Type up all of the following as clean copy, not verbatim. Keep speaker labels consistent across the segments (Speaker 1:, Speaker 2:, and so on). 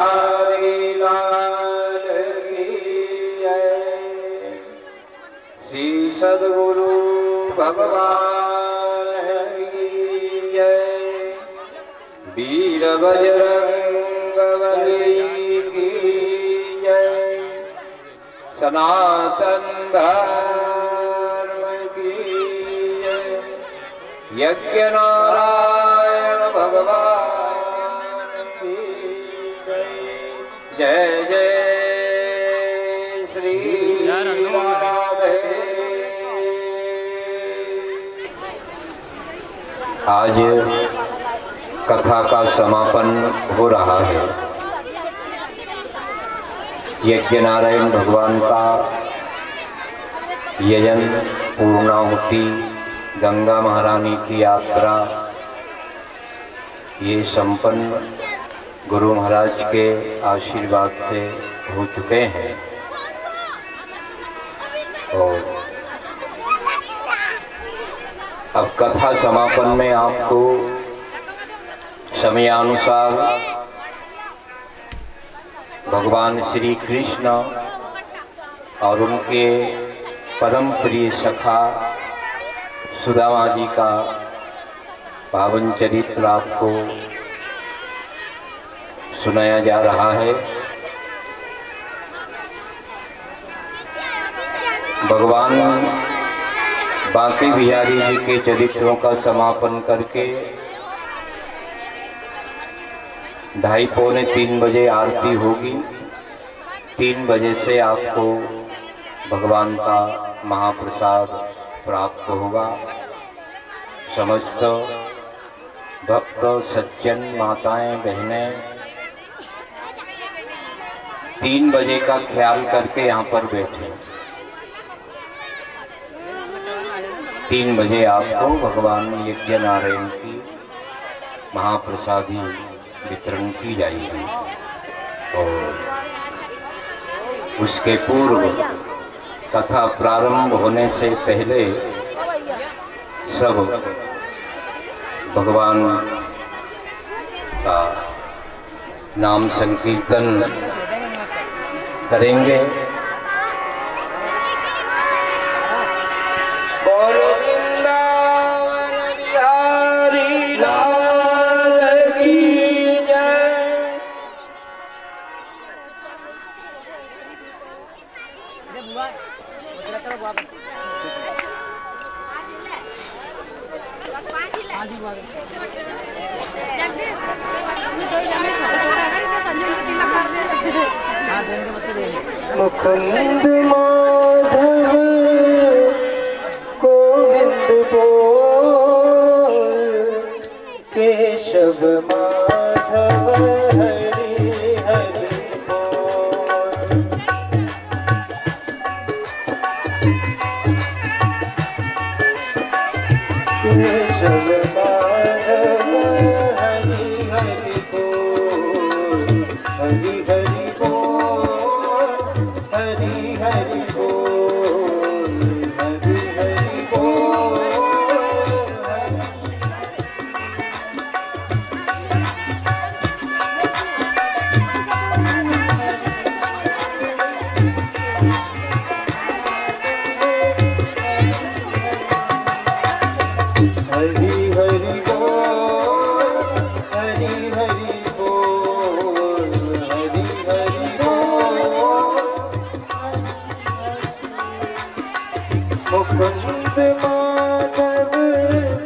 Speaker 1: हरि लाल की जय। श्री सद्गुरु भगवान की जय। वीर बजरंग बली की जय। सनातन धर्म की जय। यज्ञ नारायण भगवान की जय जय श्री राधे। आज कथा का समापन हो रहा है। यज्ञ नारायण भगवान का यजन, पूर्णाहुति, गंगा महारानी की यात्रा ये संपन्न गुरु महाराज के आशीर्वाद से हो चुके हैं। और अब कथा समापन में आपको समयानुसार भगवान श्री कृष्ण और उनके परम प्रिय सखा सुदामा जी का पावन चरित्र आपको सुनाया जा रहा है। भगवान बांके बिहारी जी के चरित्रों का समापन करके 2:30 पौने 3 बजे आरती होगी। 3 बजे से आपको भगवान का महाप्रसाद प्राप्त होगा। समस्त भक्त सज्जन माताएं बहनें 3 बजे का ख्याल करके यहाँ पर बैठे। 3 बजे आपको भगवान यज्ञ नारायण की महाप्रसादी वितरण की जाएगी। और उसके पूर्व कथा प्रारंभ होने से पहले सब भगवान का नाम संकीर्तन करेंगे। बोलो वृंदावन बिहारी लाल की जय। मुकुंद माधव गोविंद बोल, केशव माधव हरि हरि बोल। केशव माधव हरि हरि बोल, हरि हरि बोल, हरि हरि बोल, हरि हरि बोल। हरि हरि बोल, हरि हरि बोल, हरि हरि बोल। मुकुंद माधव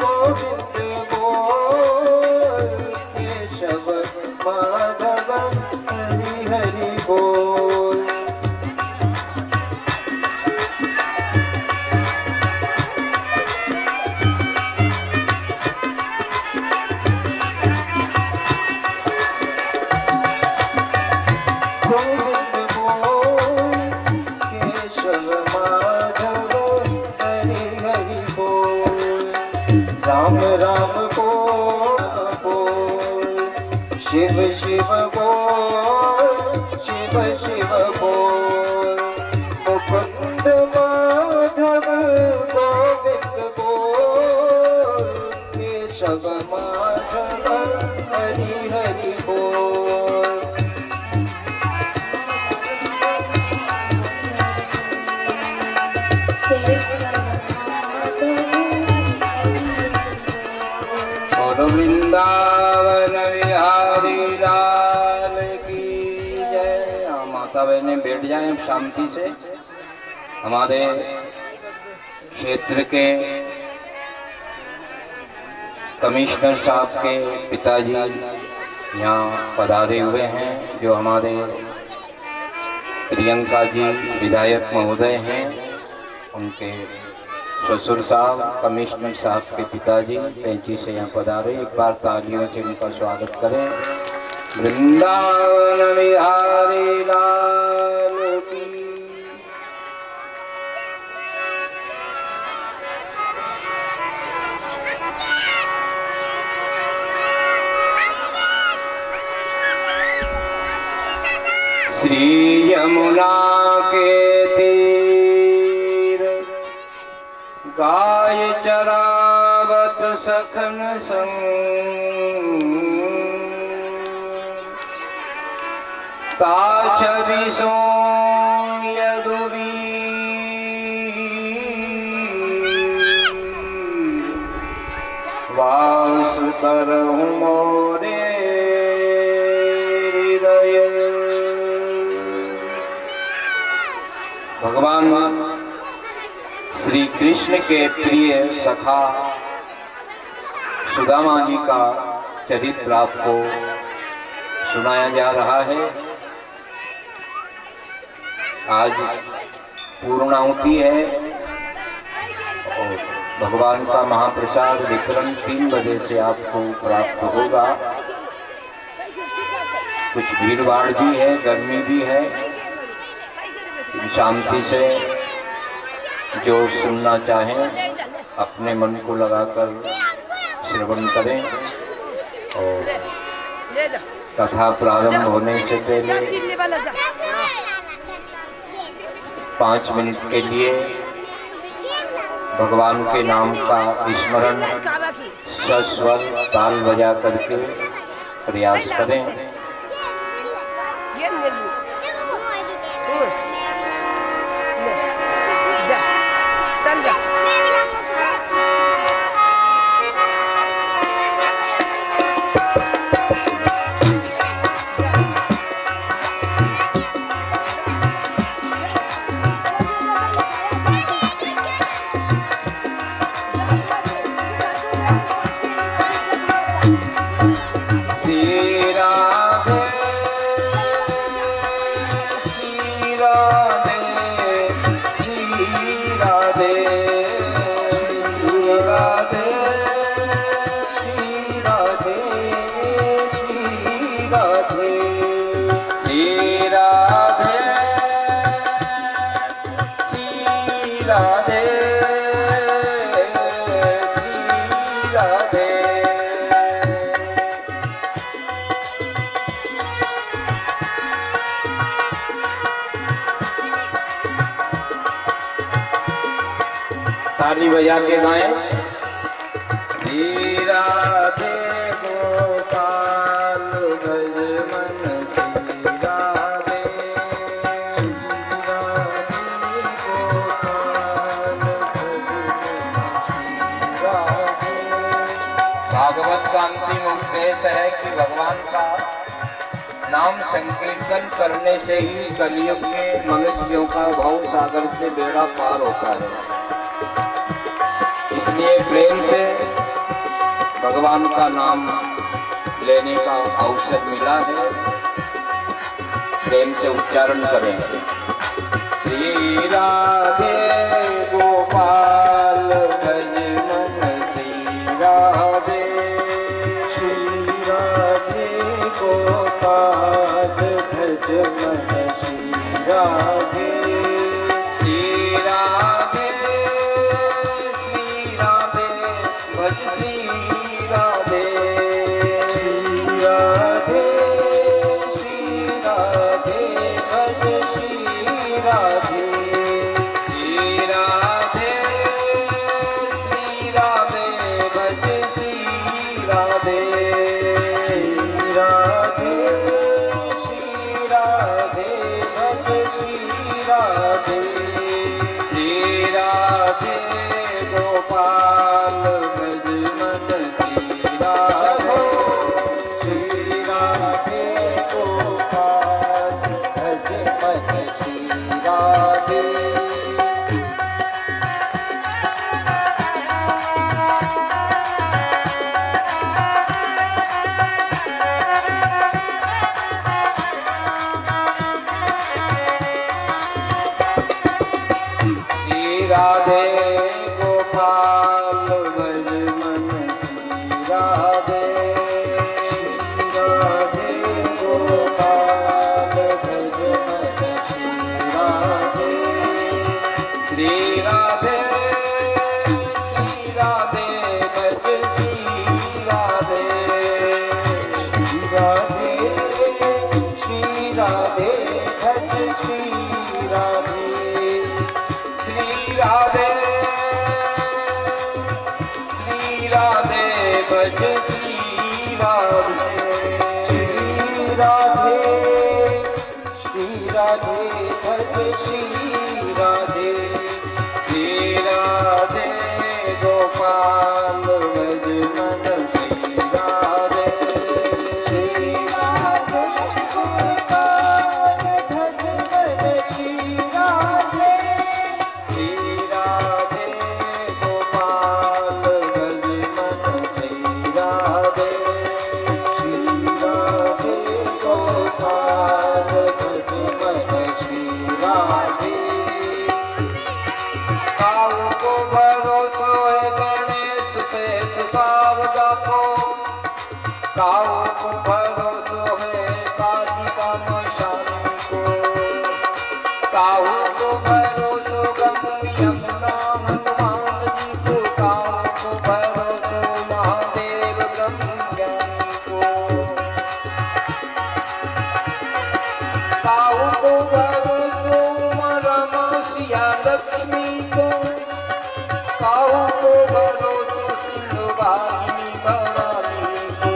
Speaker 1: गोविंद बोल, केशव माधव हरि हरि बोल। गोविंद बोल, केशव माधव हरि हरि बोल। राम राम बोल, शिव शिव बोल, शिव शिव बोल। मुकुंद माधव गोविंद बोल, केशव माधव हरि हरि बोल। जाएं शांति से। हमारे क्षेत्र के कमिश्नर साहब के पिताजी यहाँ पधारे हुए हैं, जो हमारे प्रियंका जी विधायक महोदय हैं, उनके ससुर साहब कमिश्नर साहब के पिताजी पैंची से यहाँ पधारे। एक बार तालियों से उनका स्वागत करें। वृंदावन बिहारी लाल की। श्री यमुना के तीर गाय चरावत सखन संग, ताछवि सों यदुवीर, वास करहु मोरे हृदय। भगवान श्री कृष्ण के प्रिय सखा सुदामा जी का चरित्र आपको सुनाया जा रहा है। आज पूर्णाहुति है और भगवान का महाप्रसाद वितरण 3 बजे से आपको प्राप्त होगा। कुछ भीड़ भाड़ भी है, गर्मी भी है। शांति से जो सुनना चाहें अपने मन को लगाकर श्रवण करें। और कथा प्रारंभ होने से पहले 5 मिनट के लिए भगवान के नाम का स्मरण सस्वर ताल बजा करके प्रयास करें। ताली बजा के गाएं। श्री राधे गोपाल भज मन श्री राधे, भागवत का अंतिम उद्देश्य है कि भगवान का नाम संकीर्तन करने से ही कलयुग के मनुष्यों का भव सागर से बेड़ा पार होता है। इसलिए प्रेम से भगवान का नाम लेने का अवसर मिला है। प्रेम से उच्चारण करें। श्री राधे गोपाल भज मन श्री राधे, श्री राधे गोपाल भज मन श्री राधे, श्री राधे भज श्री राधे, श्री राधे श्री राधे भज श्री राधे, श्री राधे श्री राधे भज श्री राधे, श्री राधे श्री राधे भज श्री राधे, श्री राधे गोपाल भज मन श्री राधे, श्री राधे गोपाल भज मन श्री हनुमान जी को काहू को भरोसो महादेव ब्रह्म ज्ञानी को। काहू को भरोसो रमा सिया लक्ष्मी को। काहू को भरोसो सिंह वाहिनी भवानी को।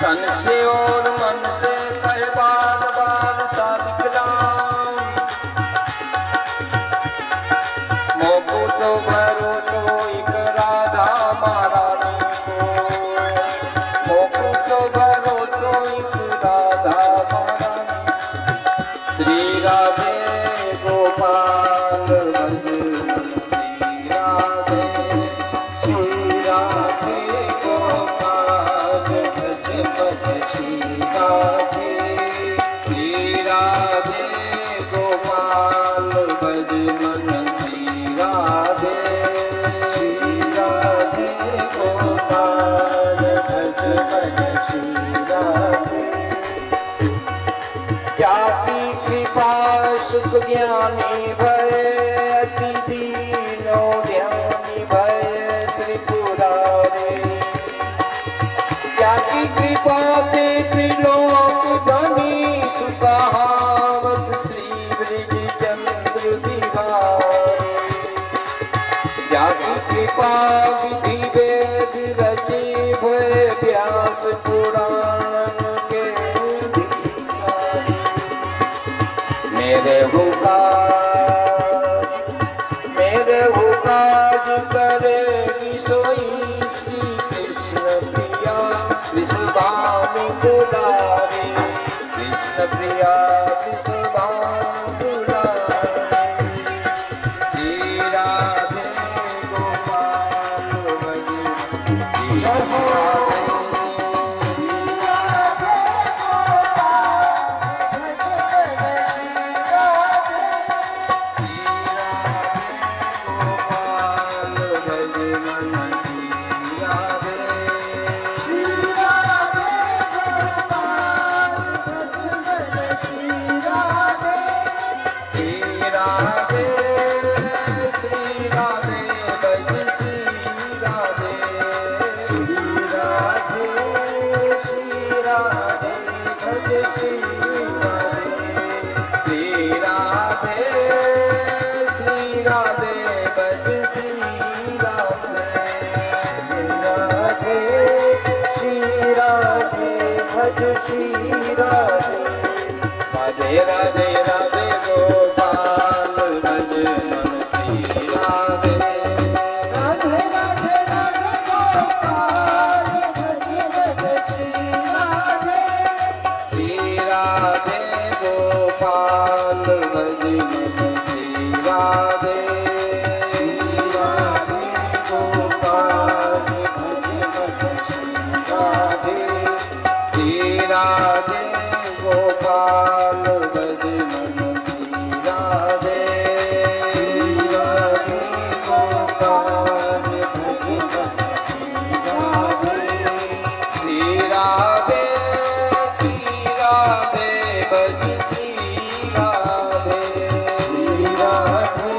Speaker 1: तन से और मन से कहे बार बार सालिग्राम। मोको तो भरोसो एक राधा महारानी को। मोको तो भरोसो एक राधा महारानी। श्री राधे गोपाल भज श्री राधे। श्री राधे गोपाल भज भज श्री राधे। श्री राधे गोपाल भज मन श्री राधे। श्री राधे गोपाल भज मन श्री राधे। जाति कृपा सुख ज्ञानी भय अति दीनो ध्यानी भय त्रिपुरारे। जाति कृपा ते त्रिलोक धनी सुखावत श्री ब्रज चंद्र बिहारी। जाति कृपा विधि वेद रचे भय व्यास पुराण के धिकारी। मेरे हुकाज करेगी सोई श्री कृष्ण प्रिया विश्वभानु दुलारी। कृष्ण प्रिया विश्वभानु दुलारी। श्री राधे गोपाल भज श्री राधे। राधे राधे राधे गोपाल भज मन श्री राधे। राधे राधे राधे गोपाल भज मन श्री राधे। श्री राधे गोपाल भज मन श्री राधे। श्री राधे गोपाल भज मन श्री राधे। श्री राधे गोपाल भज मन श्री राधे। श्री राधे गोपाल भज मन श्री राधे। श्री राधे श्री राधे भज श्री राधे। श्री राधे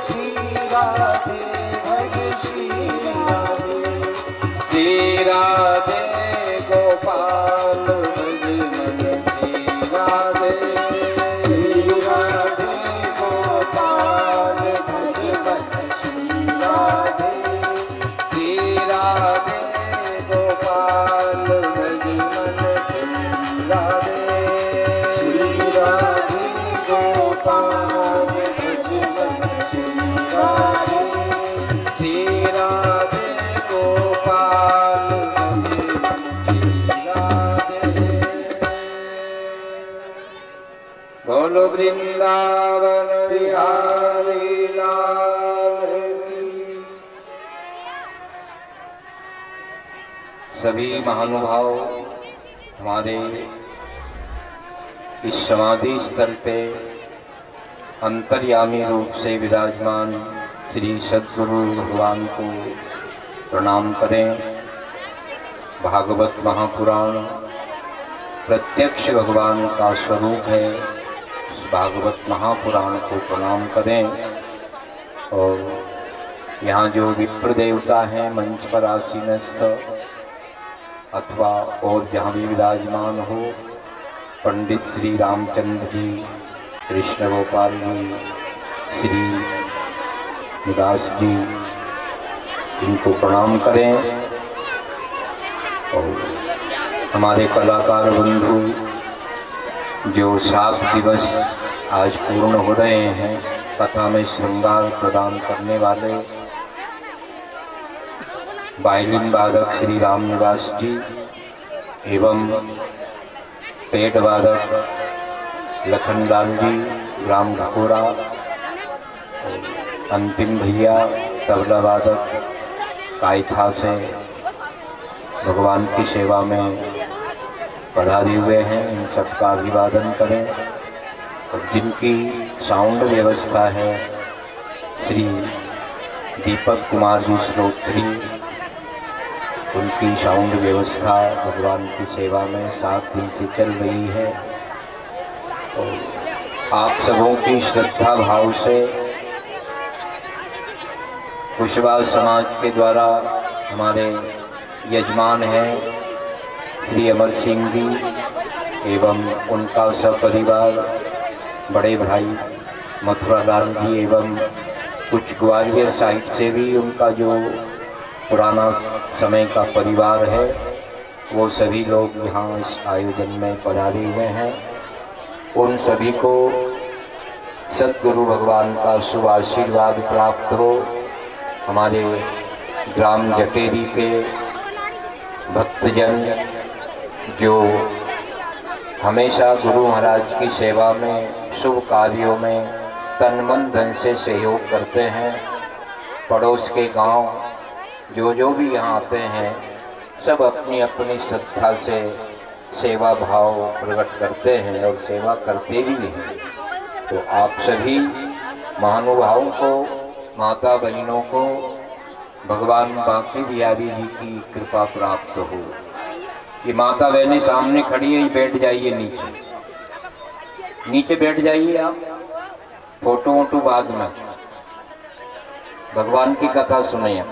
Speaker 1: श्री राधे भज श्री राधे। श्री राधे गोपाल भज मन श्री राधे। श्री राधे गोपाल भज मन श्री राधे। श्री राधे गोपाल भज मन श्री राधे। श्री राधे गोपाल भज मन श्री राधे। श्री राधे गोपाल बोलो वृंदावन बिहारी लाल की। सभी महानुभाव हमारे इस समाधि स्थल पे अंतर्यामी रूप से विराजमान श्री सद्गुरु भगवान को प्रणाम करें। भागवत महापुराण प्रत्यक्ष भगवान का स्वरूप है। भागवत महापुराण को प्रणाम करें। और यहाँ जो विप्र देवता हैं मंच पर आसीनस्थ अथवा और जहाँ भी विराजमान हो, पंडित श्री रामचंद्र जी, कृष्ण गोपाल जी, श्री निवास जी, इनको प्रणाम करें। और हमारे कलाकार बंधु जो 7 दिवस आज पूर्ण हो रहे हैं, कथा में श्रृंगार प्रदान करने वाले वायलिन वादक श्री राम निवास जी एवं पेट वादक लखनलाल जी, ग्राम ढकोरा, अंतिम भैया तबला वादक कायथा से भगवान की सेवा में पधारे हुए हैं, इन सबका अभिवादन करें। और जिनकी साउंड व्यवस्था है श्री दीपक कुमार जी श्रोत्री, उनकी साउंड व्यवस्था भगवान की सेवा में 7 दिन से चल रही है। और आप सबों की श्रद्धा भाव से कुशवाहा समाज के द्वारा हमारे यजमान हैं श्री अमर सिंह जी एवं उनका सपरिवार, बड़े भाई मथुरालाल जी एवं कुछ ग्वालियर साइड से भी उनका जो पुराना समय का परिवार है, वो सभी लोग यहाँ इस आयोजन में पधारे हुए हैं। उन सभी को सद्गुरु भगवान का शुभ आशीर्वाद प्राप्त हो। हमारे ग्राम जटेरी के भक्तजन जो हमेशा गुरु महाराज की सेवा में, शुभ कार्यों में तन मन धन से सहयोग करते हैं, पड़ोस के गांव जो भी यहाँ आते हैं, सब अपनी अपनी श्रद्धा से सेवा भाव प्रकट करते हैं और सेवा करते भी हैं। तो आप सभी महानुभावों को, माता बहनों को भगवान बांके बिहारी जी की कृपा प्राप्त हो। ये माता बहनें सामने खड़ी है, बैठ जाइए नीचे बैठ जाइए। आप फोटो वोटो बाद में, भगवान की कथा सुने।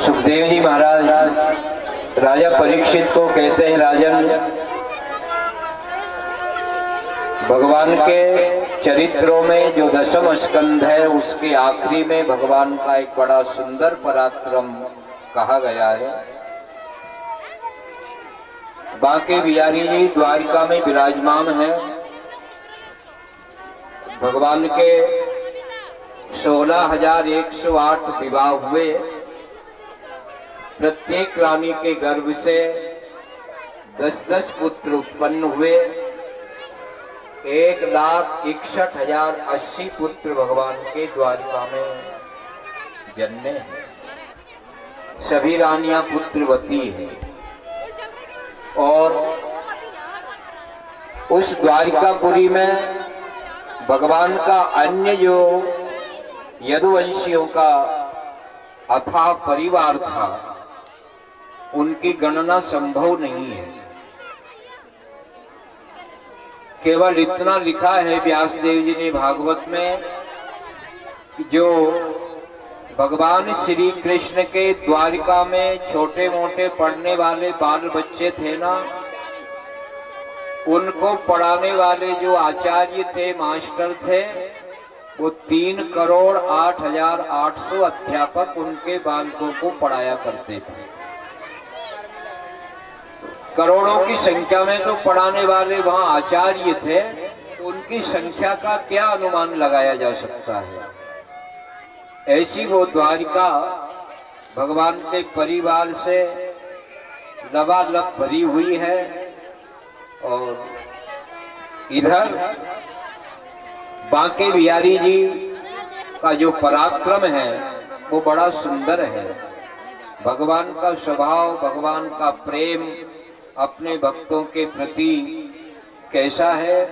Speaker 1: सुखदेव जी महाराज राजा परीक्षित को कहते हैं, राजन, भगवान के चरित्रों में जो 10वां स्कंध है, उसके आखिरी में भगवान का एक बड़ा सुंदर पराक्रम कहा गया है। बांके बिहारी जी द्वारिका में विराजमान है। भगवान के 16,108 विवाह हुए। प्रत्येक रानी के गर्भ से 10-10 पुत्र उत्पन्न हुए। 1,61,080 पुत्र भगवान के द्वारिका में जन्मे हैं। सभी रानियां पुत्रवती हैं। और उस द्वारिकापुरी में भगवान का अन्य जो यदुवंशियों का अथाह परिवार था, उनकी गणना संभव नहीं है। केवल इतना लिखा है व्यासदेव जी ने भागवत में, जो भगवान श्री कृष्ण के द्वारिका में छोटे मोटे पढ़ने वाले बाल बच्चे थे ना, उनको पढ़ाने वाले जो आचार्य थे, मास्टर थे, वो 3,08,800 अध्यापक उनके बालकों को पढ़ाया करते थे। करोड़ों की संख्या में तो पढ़ाने वाले वहां आचार्य थे, तो उनकी संख्या का क्या अनुमान लगाया जा सकता है। ऐसी वो द्वारिका भगवान के परिवार से लबालब भरी हुई है। और इधर बांके बिहारी जी का जो पराक्रम है वो बड़ा सुंदर है। भगवान का स्वभाव, भगवान का प्रेम अपने भक्तों के प्रति कैसा है,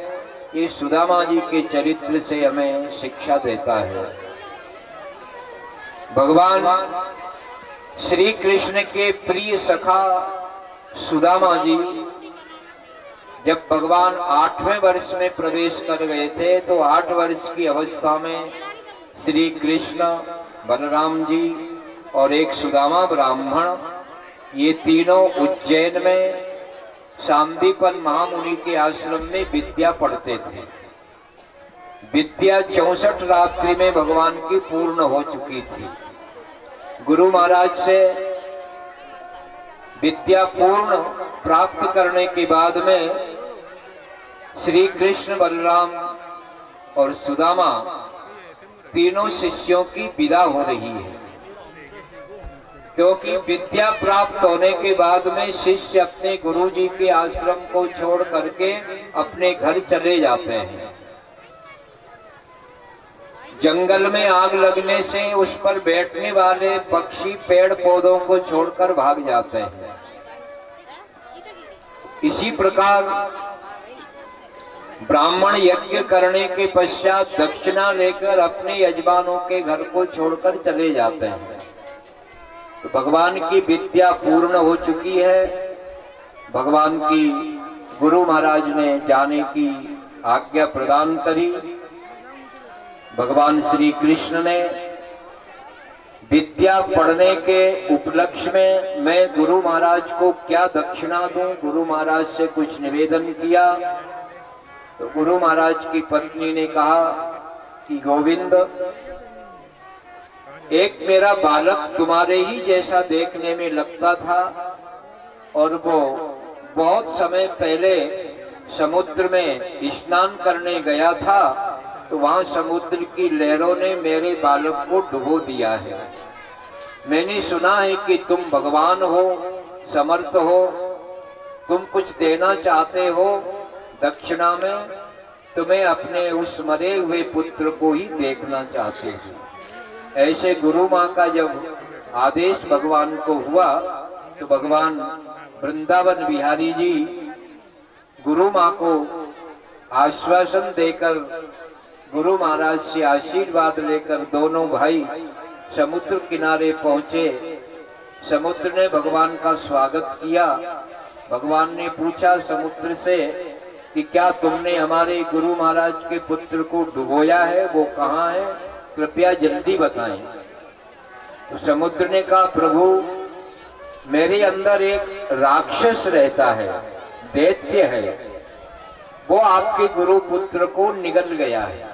Speaker 1: ये सुदामा जी के चरित्र से हमें शिक्षा देता है। भगवान श्री कृष्ण के प्रिय सखा सुदामा जी जब भगवान 8वें वर्ष में प्रवेश कर गए थे तो 8 वर्ष की अवस्था में श्री कृष्ण, बलराम जी और एक सुदामा ब्राह्मण, ये तीनों उज्जैन में सांदीपन महामुनि के आश्रम में विद्या पढ़ते थे। विद्या 64 रात्रि में भगवान की पूर्ण हो चुकी थी। गुरु महाराज से विद्या पूर्ण प्राप्त करने के बाद में श्री कृष्ण, बलराम और सुदामा तीनों शिष्यों की विदा हो रही है, क्योंकि विद्या प्राप्त होने के बाद में शिष्य अपने गुरु जी के आश्रम को छोड़ करके अपने घर चले जाते हैं। जंगल में आग लगने से उस पर बैठने वाले पक्षी पेड़ पौधों को छोड़कर भाग जाते हैं। इसी प्रकार ब्राह्मण यज्ञ करने के पश्चात दक्षिणा लेकर अपने यजमानों के घर को छोड़कर चले जाते हैं। तो भगवान की विद्या पूर्ण हो चुकी है। भगवान की गुरु महाराज ने जाने की आज्ञा प्रदान करी। भगवान श्री कृष्ण ने विद्या पढ़ने के उपलक्ष्य में मैं गुरु महाराज को क्या दक्षिणा दूं, गुरु महाराज से कुछ निवेदन किया। तो गुरु महाराज की पत्नी ने कहा कि गोविंद, एक मेरा बालक तुम्हारे ही जैसा देखने में लगता था और वो बहुत समय पहले समुद्र में स्नान करने गया था, तो वहां समुद्र की लहरों ने मेरे बालक को डुबो दिया है। मैंने सुना है कि तुम भगवान हो, समर्थ हो, तुम कुछ देना चाहते हो दक्षिणा में, तो मैं अपने उस मरे हुए पुत्र को ही देखना चाहती हूँ। ऐसे गुरु माँ का जब आदेश भगवान को हुआ तो भगवान वृंदावन बिहारी जी गुरु माँ को आश्वासन देकर, गुरु महाराज से आशीर्वाद लेकर दोनों भाई समुद्र किनारे पहुंचे। समुद्र ने भगवान का स्वागत किया। भगवान ने पूछा समुद्र से कि क्या तुमने हमारे गुरु महाराज के पुत्र को डुबोया है, वो कहाँ है, कृपया जल्दी बताएं। तो समुद्र ने कहा, प्रभु मेरे अंदर एक राक्षस रहता है, दैत्य है, वो आपके गुरु पुत्र को निगल गया है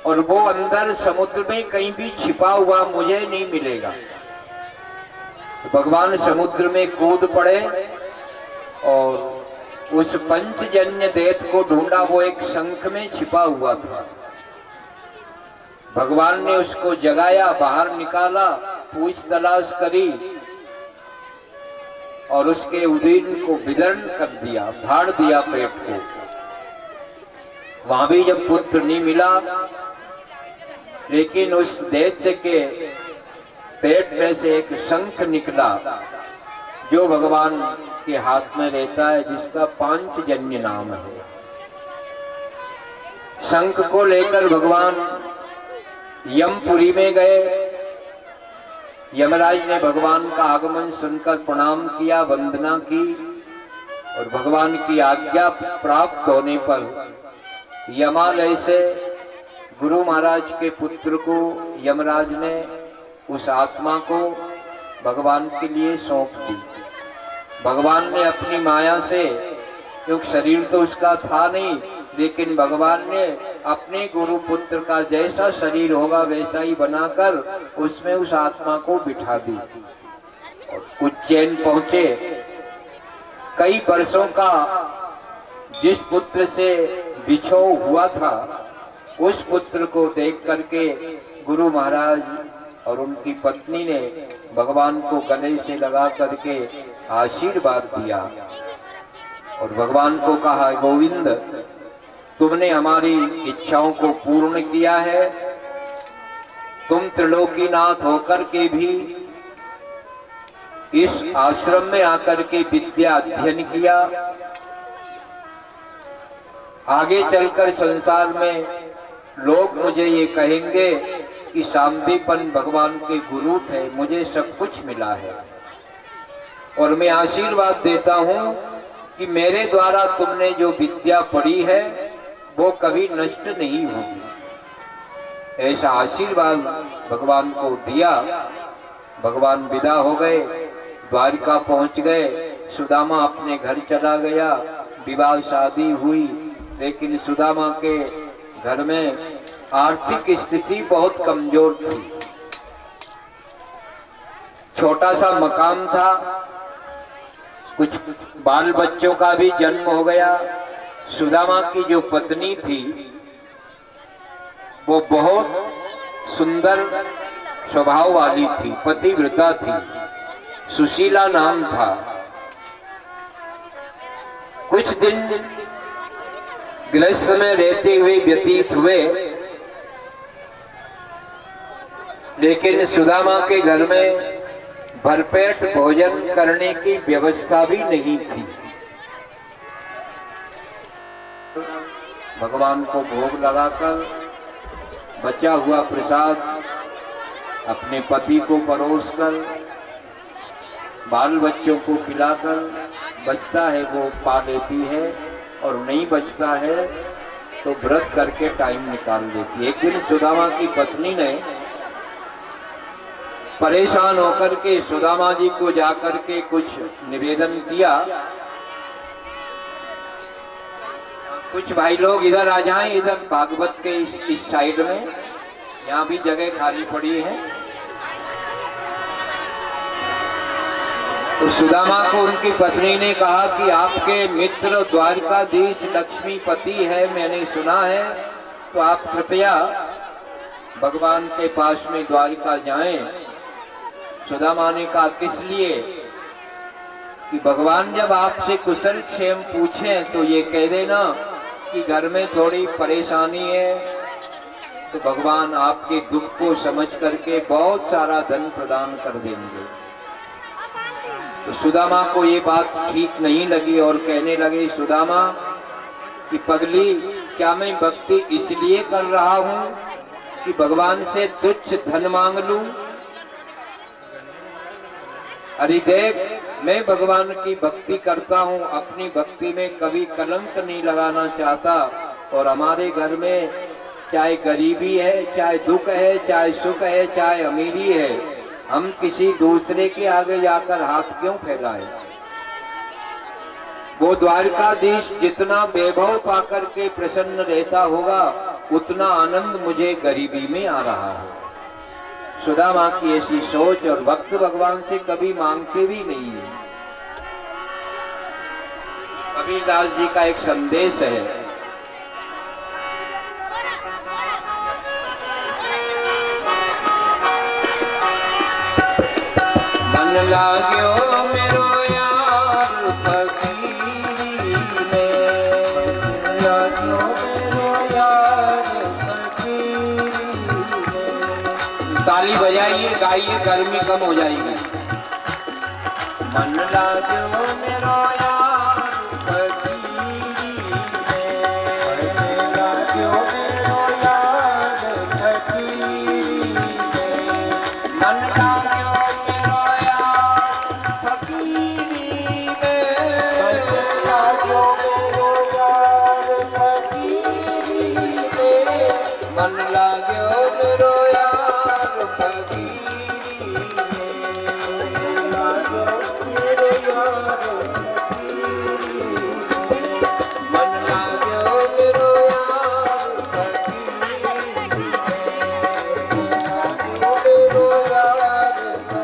Speaker 1: और वो अंदर समुद्र में कहीं भी छिपा हुआ मुझे नहीं मिलेगा। तो भगवान समुद्र में कूद पड़े और उस पंचजन्य दैत्य को ढूंढा। वो एक शंख में छिपा हुआ था। भगवान ने उसको जगाया, बाहर निकाला, पूछ तलाश करी और उसके उदीन को विदर्ण कर दिया, फाड़ दिया पेट को। वहां भी जब पुत्र नहीं मिला, लेकिन उस दैत्य के पेट में से एक शंख निकला जो भगवान के हाथ में रहता है, जिसका पांचजन्य नाम है। शंख को लेकर भगवान यमपुरी में गए। यमराज ने भगवान का आगमन सुनकर प्रणाम किया, वंदना की और भगवान की आज्ञा प्राप्त होने पर यमालय से गुरु महाराज के पुत्र को यमराज ने उस आत्मा को भगवान के लिए सौंप दी। भगवान ने अपनी माया से, क्योंकि शरीर तो उसका था नहीं, लेकिन भगवान ने अपने गुरु पुत्र का जैसा शरीर होगा वैसा ही बनाकर उसमें उस आत्मा को बिठा दी। और उज्जैन पहुंचे। कई वर्षों का जिस पुत्र से बिछोह हुआ था, उस पुत्र को देख करके गुरु महाराज और उनकी पत्नी ने भगवान को गले से लगा करके आशीर्वाद दिया और भगवान को कहा, गोविंद तुमने हमारी इच्छाओं को पूर्ण किया है। तुम त्रिलोकीनाथ होकर के भी इस आश्रम में आकर के विद्या अध्ययन किया। आगे चलकर संसार में लोग मुझे ये कहेंगे कि सांदीपन भगवान के गुरु थे, मुझे सब कुछ मिला है। और मैं आशीर्वाद देता हूं कि मेरे द्वारा तुमने जो विद्या पढ़ी है वो कभी नष्ट नहीं होगी। ऐसा आशीर्वाद भगवान को दिया। भगवान विदा हो गए, द्वारिका पहुंच गए। सुदामा अपने घर चला गया। विवाह शादी हुई, लेकिन सुदामा के घर में आर्थिक स्थिति बहुत कमजोर थी। छोटा सा मकान था, कुछ बाल बच्चों का भी जन्म हो गया। सुदामा की जो पत्नी थी वो बहुत सुंदर स्वभाव वाली थी, पतिव्रता थी, सुशीला नाम था। कुछ दिन गृहस्थ में रहते हुए व्यतीत हुए, लेकिन सुदामा के घर में भरपेट भोजन करने की व्यवस्था भी नहीं थी। भगवान को भोग लगाकर बचा हुआ प्रसाद अपने पति को परोसकर, बाल बच्चों को खिलाकर, बचता है वो पा लेती है और नहीं बचता है तो व्रत करके टाइम निकाल देती है। एक दिन सुदामा की पत्नी ने परेशान होकर के सुदामा जी को जाकर के कुछ निवेदन किया। कुछ भाई लोग इधर आ जाएं, इधर भागवत के इस साइड में, यहाँ भी जगह खाली पड़ी है। तो सुदामा को उनकी पत्नी ने कहा कि आपके मित्र द्वारकाधीश लक्ष्मीपति है, मैंने सुना है, तो आप कृपया भगवान के पास में द्वारिका जाएं। सुदामा ने कहा किस लिए? कि भगवान जब आपसे कुशल क्षेम पूछें तो ये कह देना कि घर में थोड़ी परेशानी है, तो भगवान आपके दुख को समझ करके बहुत सारा धन प्रदान कर देंगे। तो सुदामा को ये बात ठीक नहीं लगी और कहने लगे सुदामा कि पगली, क्या मैं भक्ति इसलिए कर रहा हूं कि भगवान से तुच्छ धन मांग लूं? अरे देख, मैं भगवान की भक्ति करता हूँ, अपनी भक्ति में कभी कलंक नहीं लगाना चाहता। और हमारे घर में चाहे गरीबी है, चाहे दुख है, चाहे सुख है, चाहे अमीरी है, हम किसी दूसरे के आगे जाकर हाथ क्यों फैलाएं? वो द्वारकाधीश जितना वैभव पाकर के प्रसन्न रहता होगा, उतना आनंद मुझे गरीबी में आ रहा है। सुदामा की ऐसी सोच, और भक्त भगवान से कभी मांगते भी नहीं है। कबीरदास जी का एक संदेश है, मन लाग्यो मेरो यार फकीरी में, लाग्यो मेरो यार फकीरी में। ताली बजाइए, गाइए, गर्मी कम हो जाएगी। मन लाग्यो मेरो यार फकीरी में, लाग्यो मेरो यार फकीरी में। मन लाग्यो मेरो यार फकीरी में, लाग्यो मेरो यार फकीरी में। मन लाग्यो मेरो यार फकीरी में, लाग्यो मेरो यार फकीरी में। मन लाग्यो मेरो यार फकीरी में, लाग्यो मेरो यार फकीरी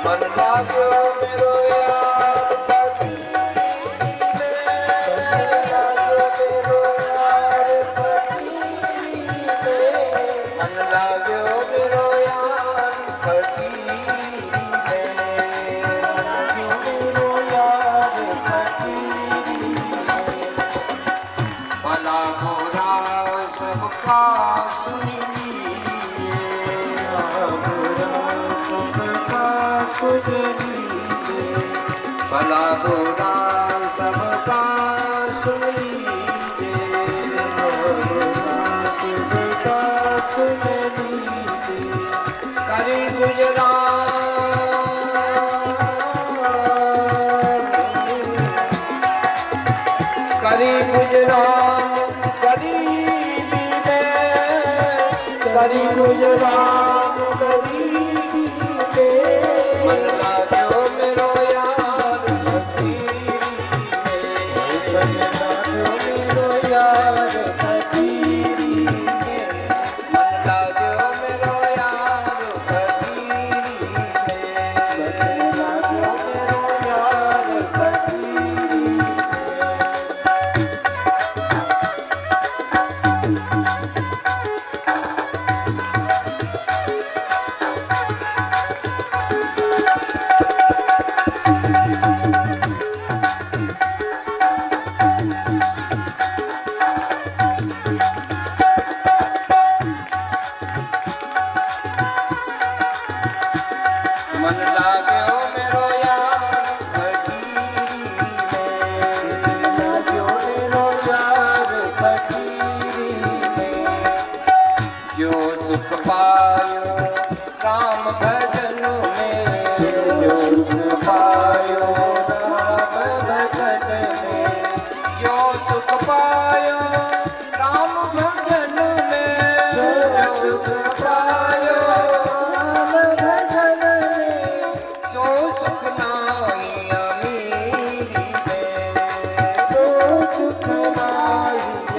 Speaker 1: मन लाग्यो मेरो यार फकीरी में, लाग्यो मेरो यार फकीरी में। मन लाग्यो मेरो यार फकीरी में, लाग्यो मेरो यार फकीरी में। भला बुरा सबका सुन लीजिए, सबका सुन लीजिए, भला बुरा सबका सुन लीजिए, सबका सुन लीजिए, करी गुजरान गरीबी में, करी गुजरान गरीबी में, मन लागो मेरो यार फकीरी में, मन लागो मेरो यार फकीरी में, मन लागो मेरो यार फकीरी में, मन लागो मेरो यार फकीरी में। मन लागो मेरो यार फकीरी में, लागो मेरो यार फकीरी में, जो सुख पायो राम भजन में, जो सुख पायो राम भजन में, जो सुख पायो राम भजन में, जो सुख पायो राम भजन में, सो सुख नाई अमीरी में, सो सुख नाई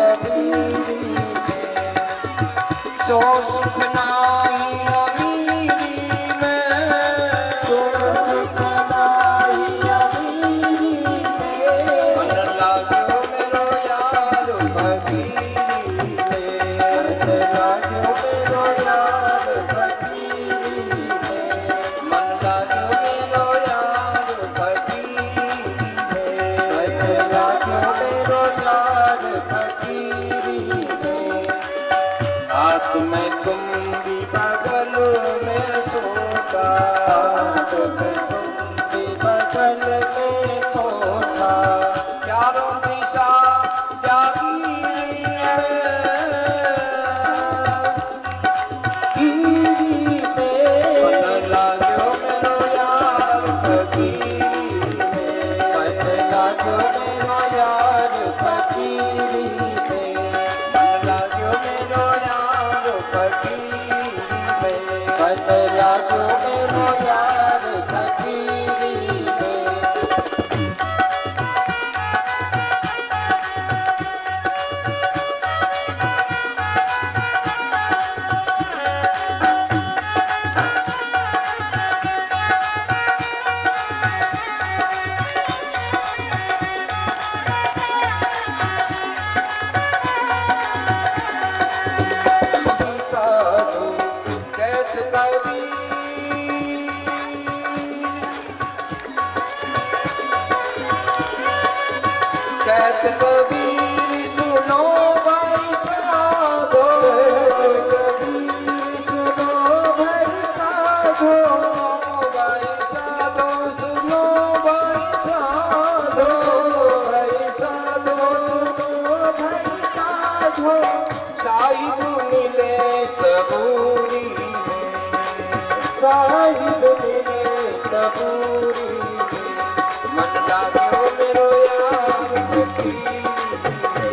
Speaker 1: अमीरी में, सो सुख नाई अमीरी में, सो सुख नाई अमीरी में, मन लागो मेरो यार फकीरी में, मन लागो मेरो यार फकीरी में, मन लागो मेरो यार फकीरी में, मन लागो मेरो यार फकीरी में। हाथ में तुम भी बगल में सोता, हाथ में तुम भी बगल में सोता, चारों दिशा जागीरी है, गिरी में, मन लागो मेरो यार फकीरी में, मन लागो मेरो यार फकीरी में, मन लागो मेरो यार फकीरी में, मन लागो मेरो यार फकीरी में। साधु कैत कबीर, कैत कबीर सुनो भाई साधो, कबीर सुनो भाई साधो, भाई साधो सुनो भाई साधो, भाई साधो सुनो भाई साधो, साहिब मिले सबूरी में, साहिब मिले सबूरी में, मन लागो मेरो यार फकीरी में,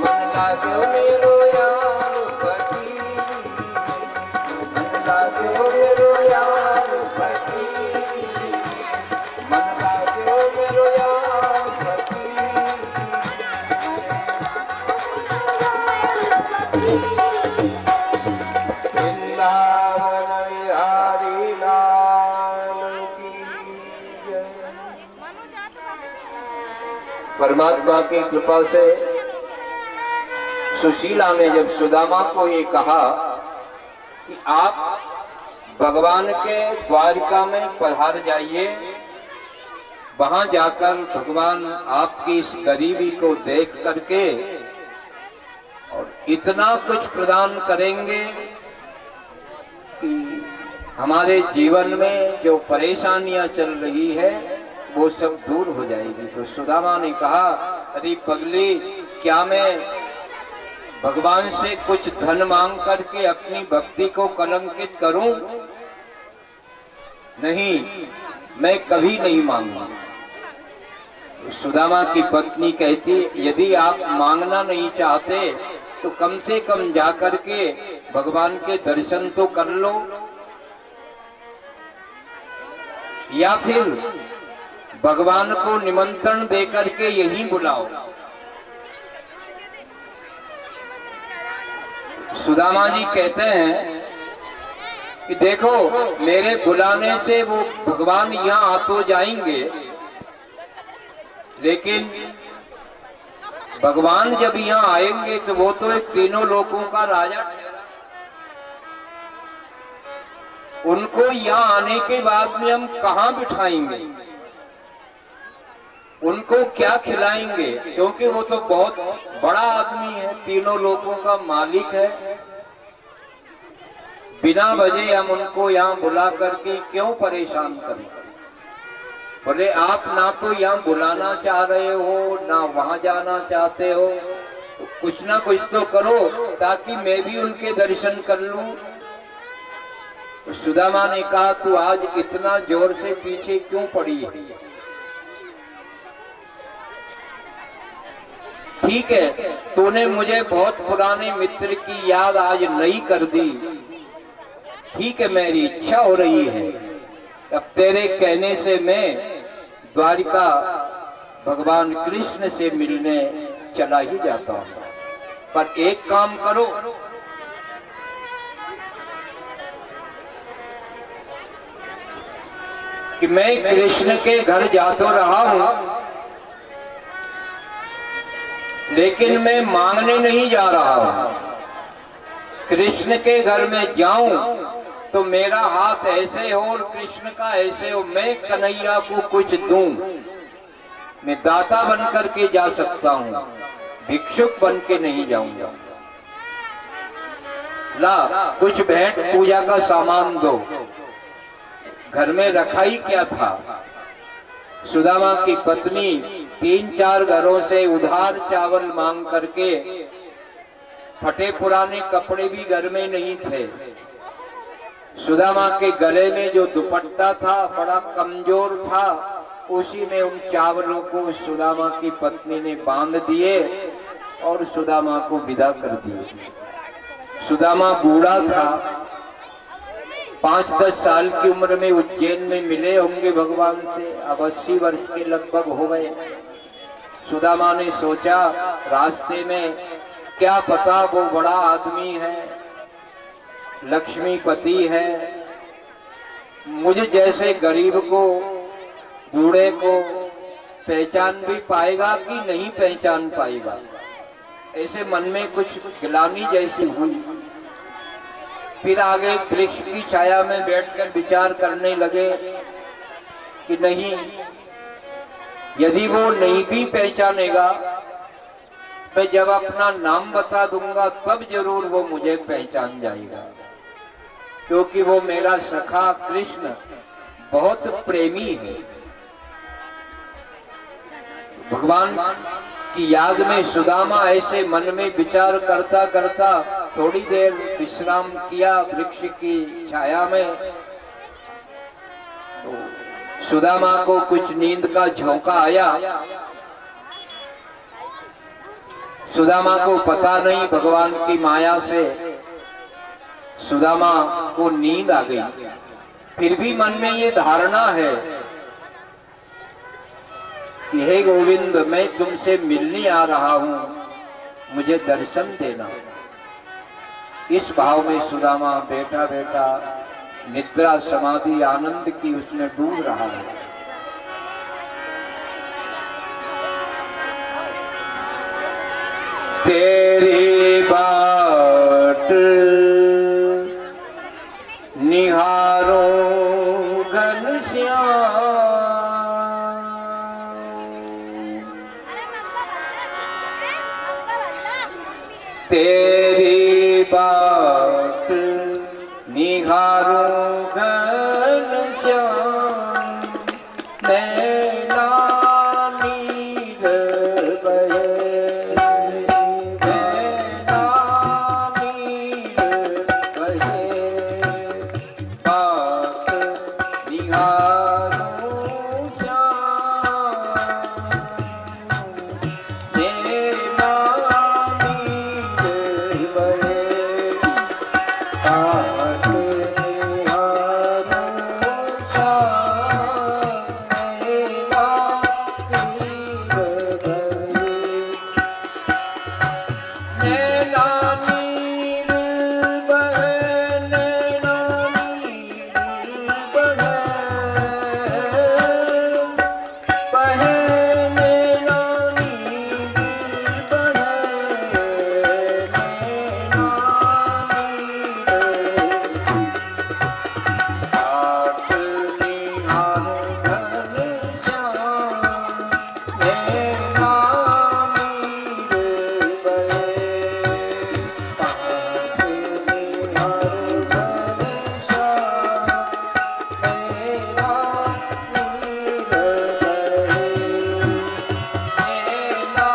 Speaker 1: मन लागो मेरो यार फकीरी में, मन लागो मेरो यार फकीरी में, मन लागो मेरो यार फकीरी में। वृंदावन बिहारी लाल की जय। परमात्मा की कृपा से सुशीला ने जब सुदामा को ये कहा कि आप भगवान के द्वारिका में पधार जाइए, वहां जाकर भगवान आपकी इस गरीबी को देख करके और इतना कुछ प्रदान करेंगे कि हमारे जीवन में जो परेशानियां चल रही है वो सब दूर हो जाएगी। तो सुदामा ने कहा, अरे पगली, क्या मैं भगवान से कुछ धन मांग करके अपनी भक्ति को कलंकित करूं? नहीं, मैं कभी नहीं मांगूंगा। सुदामा की पत्नी कहती, यदि आप मांगना नहीं चाहते तो कम से कम जाकर के भगवान के दर्शन तो कर लो, या फिर भगवान को निमंत्रण देकर के यहीं बुलाओ। सुदामा जी कहते हैं कि देखो, मेरे बुलाने से वो भगवान यहाँ आ तो जाएंगे, लेकिन भगवान जब यहाँ आएंगे तो वो तो एक तीनों लोकों का राजा ठहरा। उनको यहाँ आने के बाद में हम कहाँ बिठाएंगे, उनको क्या खिलाएंगे? क्योंकि वो तो बहुत बड़ा आदमी है, तीनों लोगों का मालिक है। बिना वजह हम उनको यहाँ बुला करके क्यों परेशान करें? बोले, आप ना तो यहाँ बुलाना चाह रहे हो, ना वहां जाना चाहते हो, तो कुछ ना कुछ तो करो ताकि मैं भी उनके दर्शन कर लूं। तो सुदामा ने कहा, तू आज इतना जोर से पीछे क्यों पड़ी है? ठीक है, तूने मुझे बहुत पुराने मित्र की याद आज नई कर दी। ठीक है, मेरी इच्छा हो रही है, अब तेरे कहने से मैं द्वारिका भगवान कृष्ण से मिलने चला ही जाता हूं। पर एक काम करो, कि मैं कृष्ण के घर जा तो रहा हूं, लेकिन मैं मांगने नहीं जा रहा हूं। कृष्ण के घर में जाऊं तो मेरा हाथ ऐसे हो और कृष्ण का ऐसे हो, मैं कन्हैया को कुछ दूं। मैं दाता बन करके जा सकता हूं, भिक्षुक बन के नहीं जाऊंगा। ला, कुछ भेंट पूजा का सामान दो। घर में रखा ही क्या था? सुदामा की पत्नी 3-4 घरों से उधार चावल मांग करके, फटे पुराने कपड़े भी घर में नहीं थे। सुदामा के गले में जो दुपट्टा था बड़ा कमजोर था, उसी में उन चावलों को सुदामा की पत्नी ने बांध दिए और सुदामा को विदा कर दिए। सुदामा बूढ़ा था, 5-10 साल की उम्र में उज्जैन में मिले होंगे भगवान से, अब 80 वर्ष के लगभग हो गए। सुदामा ने सोचा, रास्ते में क्या पता वो बड़ा आदमी है, लक्ष्मीपति है, मुझ जैसे गरीब को, बूढ़े को पहचान भी पाएगा कि नहीं पहचान पाएगा। ऐसे मन में कुछ गिलानी जैसी हुई। फिर आगे वृक्ष की छाया में बैठकर विचार करने लगे कि नहीं, यदि वो नहीं भी पहचानेगा, मैं जब अपना नाम बता दूंगा तब जरूर वो मुझे पहचान जाएगा, क्योंकि वो मेरा सखा कृष्ण बहुत प्रेमी है। भगवान की याद में सुदामा ऐसे मन में विचार करता करता थोड़ी देर विश्राम किया वृक्ष की छाया में। तो सुदामा को कुछ नींद का झोंका आया। सुदामा को पता नहीं, भगवान की माया से सुदामा को नींद आ गई। फिर भी मन में ये धारणा है कि हे गोविंद, मैं तुमसे मिलने आ रहा हूं, मुझे दर्शन देना। इस भाव में सुदामा बैठा बैठा निद्रा समाधि आनंद की उसमें डूब रहा है। तेरी बाट निहारो घनश्याम, तेरी बात निहारूं घनश्याम, नैना नीर बहे, नैना नीर बहे, बात निहारूं श्याम, नैना नीर बहे, बात निहारूं श्याम, नैना नीर बहे, नैना नीर बहे, नैना नीर बहे, बहे नैना नीर बहे, नैना नीर, बात निहारूं घनश्याम, नैना नीर बहे, बात निहारूं घनश्याम, नैना नीर बहे, नैना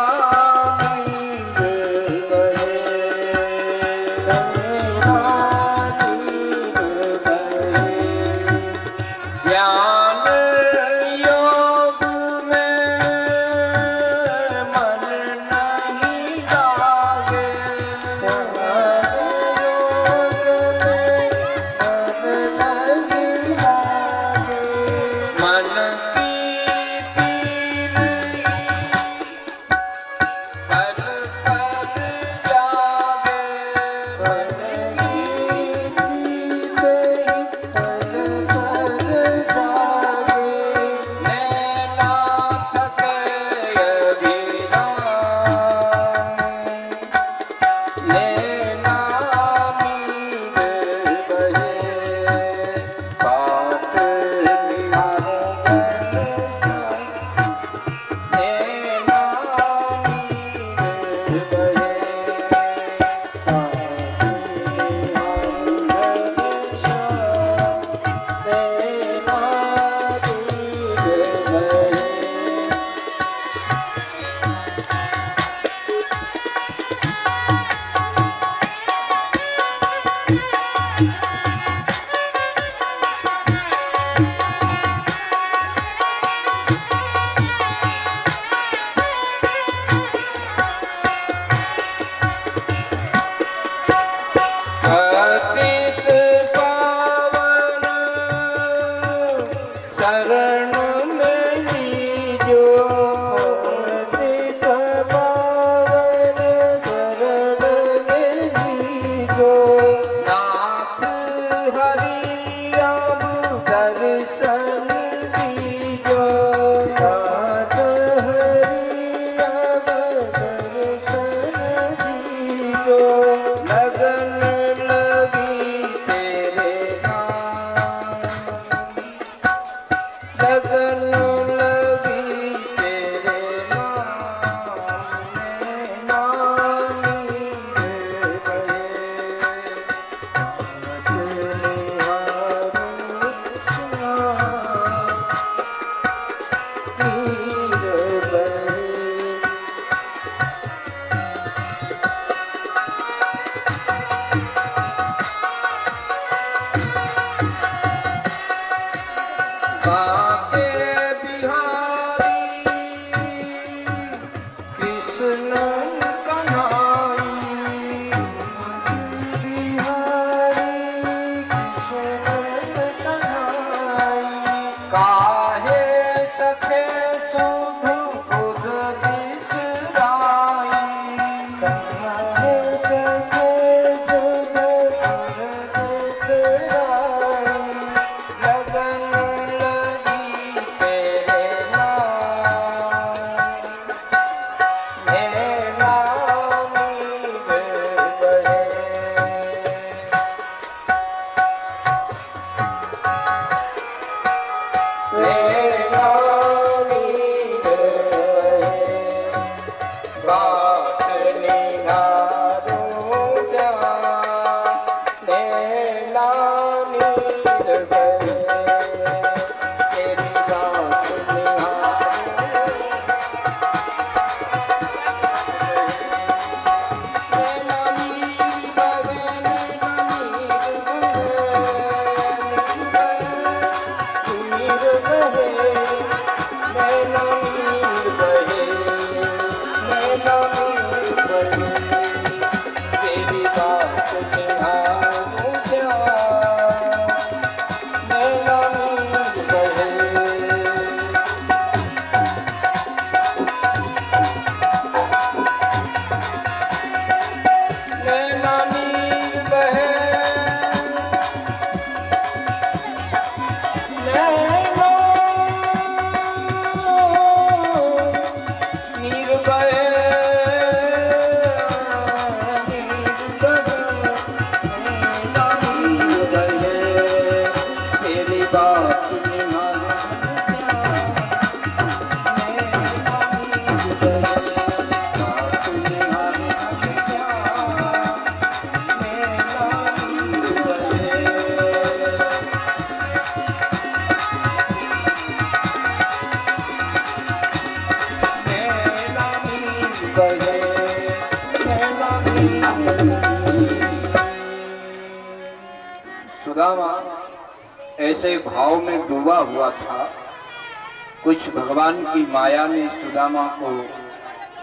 Speaker 1: नीर बहे, नैना नीर बहे। ज्ञान योग में मन नहीं लागे, ज्ञान योग में मन नहीं लागे, मन की पीर पल पल जागे, मन की पीर पल पल जागे, नैना थके अभिराम, नैना नीर बहे, बात निहारूं घनश्याम, नैना नीर बहे, बात निहारूं घनश्याम, नैना नीर बहे। पतित पावन शरण में लीजो, पतित पावन शरण में लीजो, नाथ हरि अब दर्शन दीजो, नाथ हरि अब दर्शन दीजो, लगन लगी तेरे नाम, लगन लगी तेरे नाम, नैना नीर बहे, बात निहारूं श्याम, नीर बहे। बाके बिहारी कृष्ण कन्हाई, बिहारी कृष्ण कन्हाई, काहे सखे सुध बुध बिसराई, काहे सखे सुध बुध बिसराई, लगन लगी तेरे नाम, नैना नीर बहे, नैना नीर बहे, बात निहारूं सुदामा ऐसे भाव में डूबा हुआ था। कुछ भगवान की माया ने सुदामा को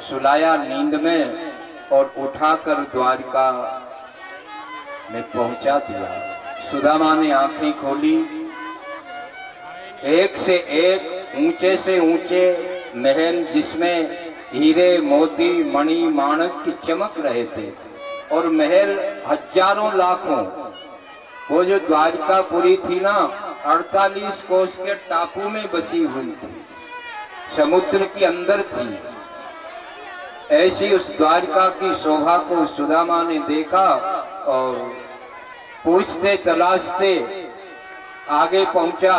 Speaker 1: सुलाया नींद में और उठाकर द्वारका में पहुंचा दिया। सुदामा ने आंखें खोली, एक से एक ऊंचे से ऊंचे महल जिसमें हीरे मोती मणि माणक की चमक रहे थे और महल हजारों लाखों। वो जो द्वारकापुरी थी ना 48 कोस के टापू में बसी हुई थी, समुद्र के अंदर थी। ऐसी उस द्वारका की शोभा को सुदामा ने देखा और पूछते तलाशते आगे पहुंचा।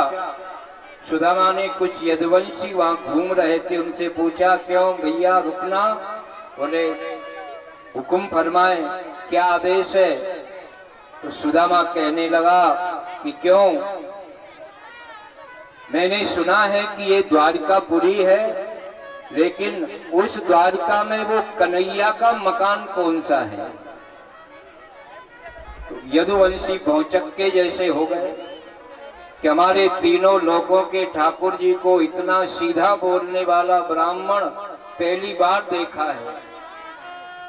Speaker 1: सुदामा ने कुछ यदुवंशी वहां घूम रहे थे, उनसे पूछा क्यों भैया रुकना? बोले हुक्म फरमाए, क्या आदेश है? तो सुदामा कहने लगा कि क्यों, मैंने सुना है कि ये द्वारकापुरी है, लेकिन उस द्वारका में वो कन्हैया का मकान कौन सा है? तो यदुवंशी भौचक के जैसे हो गए कि हमारे तीनों लोगों के ठाकुर जी को इतना सीधा बोलने वाला ब्राह्मण पहली बार देखा है।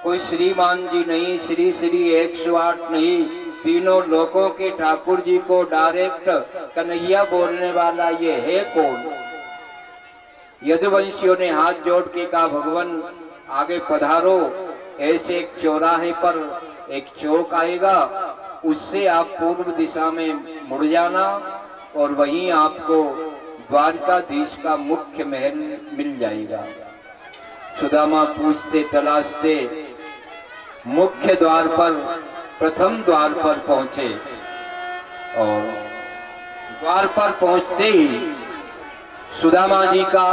Speaker 1: कोई श्रीमान जी नहीं, श्री श्री 108 नहीं, तीनों लोगों के ठाकुर जी को डायरेक्ट कन्हैया बोलने वाला ये है कौन? यदुवंशियों ने हाथ जोड़ के कहा भगवान आगे पधारो, ऐसे एक चौराहे पर एक चौक आएगा, उससे आप पूर्व दिशा में मुड़ जाना और वहीं आपको द्वारकाधीश का मुख्य महल मिल जाएगा। सुदामा पूछते तलाशते मुख्य द्वार पर, प्रथम द्वार पर पहुंचे और द्वार पर पहुंचते ही सुदामा जी का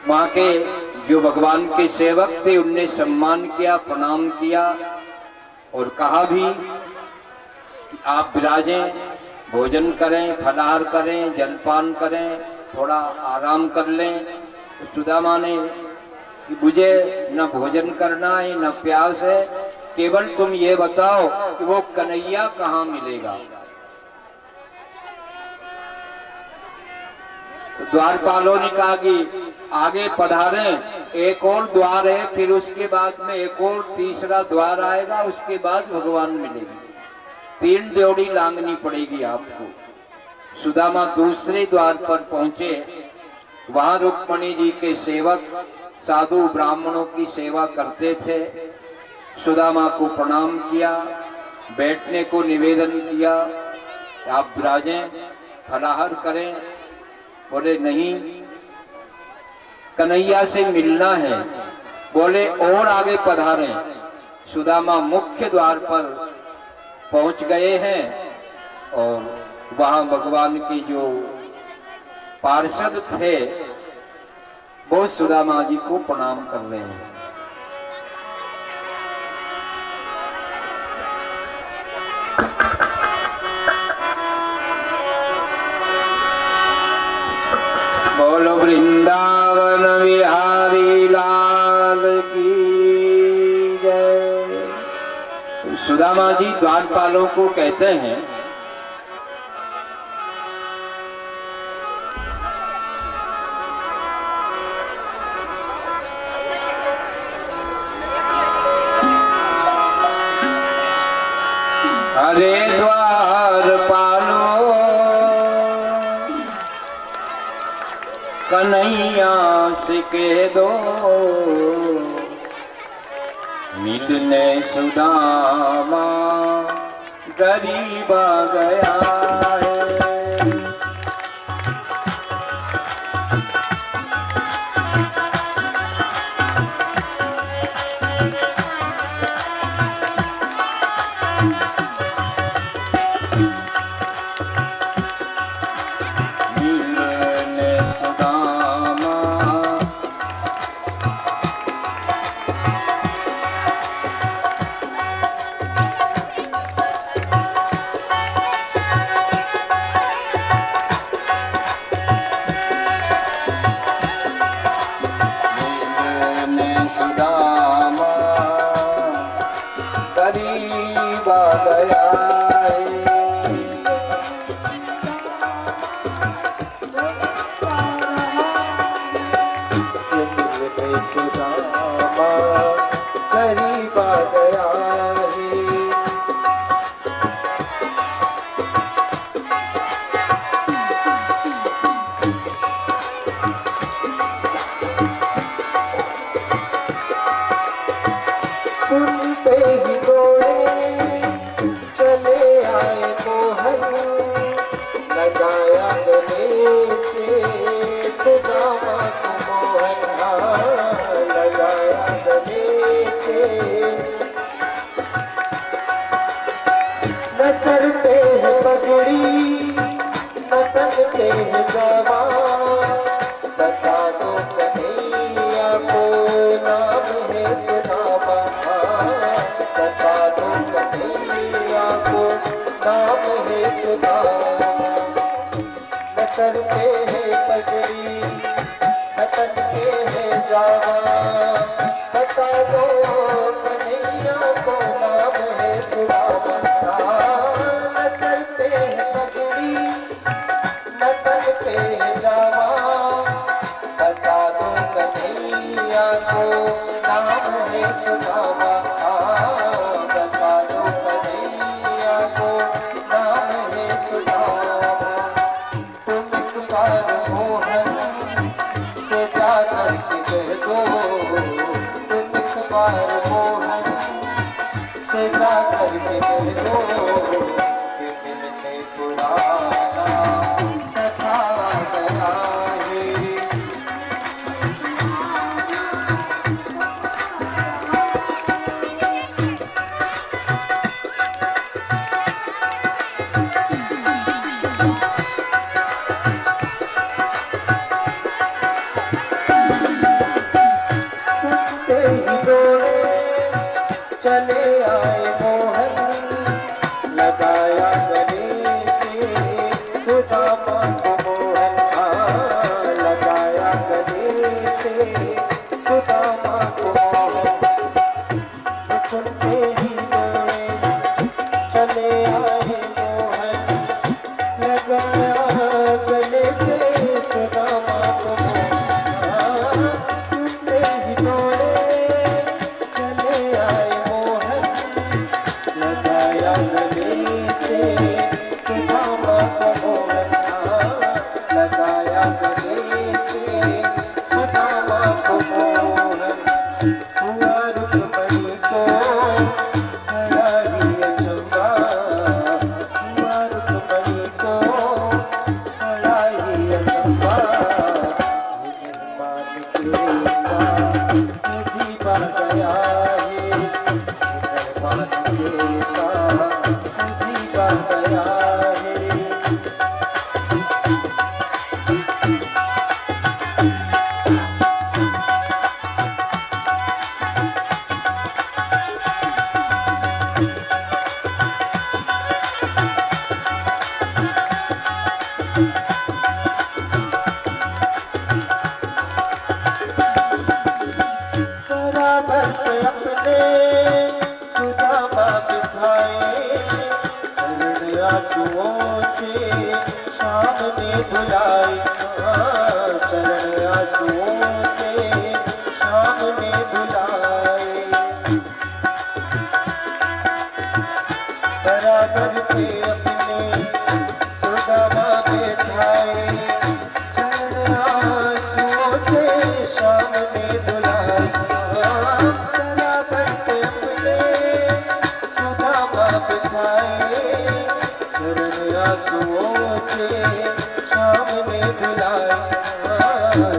Speaker 1: वहां के जो भगवान के सेवक थे उनने सम्मान किया, प्रणाम किया और कहा भी आप विराजें, भोजन करें, फलाहार करें, जलपान करें, थोड़ा आराम कर लें। तो सुदामा ने कि मुझे न भोजन करना है न प्यास है, केवल तुम ये बताओ कि वो कन्हैया कहाँ मिलेगा? तो द्वारपालों ने कहा कि आगे पधारें, एक और द्वार है, फिर उसके बाद में एक और तीसरा द्वार आएगा, उसके बाद भगवान मिलेंगे। 3 ड्योढ़ी लांगनी पड़ेगी आपको। सुदामा दूसरे द्वार पर पहुंचे, वहां रुक्मणी जी के सेवक साधु ब्राह्मणों की सेवा करते थे। सुदामा को प्रणाम किया, बैठने को निवेदन किया, आप विराजें, फलाहार करें। बोले नहीं, कन्हैया से मिलना है। बोले और आगे पधारें। सुदामा मुख्य द्वार पर पहुंच गए हैं और वहां भगवान की जो पार्षद थे वो सुदामा जी को प्रणाम कर रहे हैं। बोलो वृंदावन बिहारी लाल की जय। सुदामा जी द्वारपालों को कहते हैं अरे द्वारपालो कन्हैया से कह दो मिलने सुदामा गरीब आ गया है। करीब आ गया है। करीब आ गया है। सुनते ही दौड़े चले आए मोहन, लगाया गले से सुदामा को मोहन, लगाया गले से। न चढ़ते हैं पगड़ी न तनते हैं जावा, बता दो कन्हैया को नाम है सुदामा, बता दो कन्हैया को नाम है सुदामा। न चढ़ते हैं पगड़ी न तनते हैं जावा, बता दो कन्हैया को नाम है सुदामा। न चलते हैं पगड़ी न तनते हैं जावा, बता दो कन्हैया को नाम है सुदामा, बता दो कन्हैया को नाम है सुदामा। तुम एक बार मोहन से जाकर के कह दो, तुम एक बार मोहन से जाकर के कह दो कि मिलने पुराना सखा गया है। सुनते ही दौड़े चले आए मोहन, लगाया गले से सुदामा को मोहन, लगाया गले से सुदामा को मोहन। सुनते ही दौड़े चले आए मोहन, लगाया गले से सुदामा को मोहन। सुनते ही दौड़े चले आए मोहन, लगाया गले से सुदामा को मोहन, लगाया गले से सुदामा को मोहन। हुआ रुक्मणी को खड़ा ही अचंभा, हुआ रुक्मणी को खड़ा ही अचंभा। मान के साथ तुझी बा गया है, मान के साथ तुझी बा गया है। बराबर पे अपने सुदामा बिठाए, चरण आंसुओं से शाम में धुलाए, चरण आंसुओं से शाम में धुलाए। बराबर पे अपने सुदामा बिठाए, चरण आंसुओं से शाम में धुलाए। बराबर पे अपने सुदामा बिठाए, चरण आंसुओं से शाम में धुलाए,